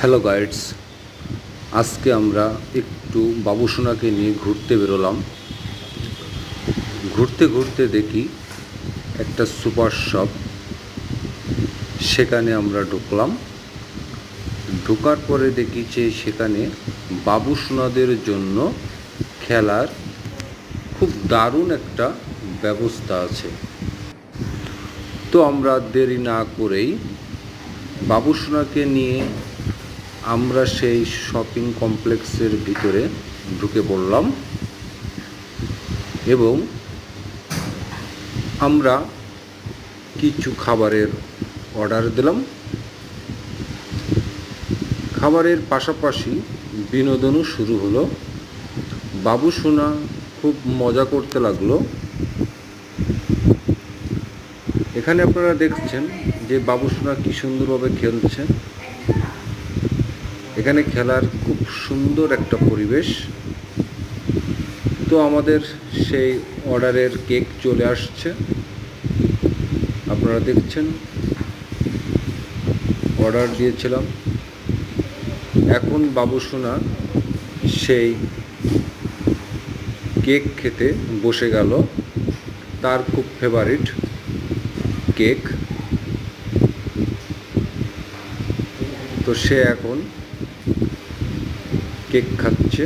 Hello guides, আজকে আমরা একটু বাবুসোনাকে নিয়ে ঘুরতে বেরোলাম। ঘুরতে ঘুরতে দেখি একটা সুপার শপ, সেখানে আমরা ঢুকলাম। ঢোকার পরে দেখি যে সেখানে বাবুসোনাদের জন্য খেলার খুব দারুণ একটা ব্যবস্থা আছে। তো আমরা দেরি না করেই বাবুসোনাকে নিয়ে আমরা সেই শপিং কমপ্লেক্সের ভিতরে ঢুকে পড়লাম এবং আমরা কিছু খাবারের অর্ডার দিলাম। খাবারের পাশাপাশি বিনোদনও শুরু হলো। বাবুসোনা খুব মজা করতে লাগলো। এখানে আপনারা দেখছেন যে বাবুসোনা কি সুন্দরভাবে খেলছে। এখানে খেলার খুব সুন্দর একটা পরিবেশ। তো আমাদের সেই অর্ডারের কেক চলে আসছে, আপনারা দেখছেন। অর্ডার দিয়েছিলাম, এখন বাবুসোনা সেই কেক খেতে বসে গেল। তার খুব ফেভারিট কেক। তো সে এখন কেক খাচ্ছে।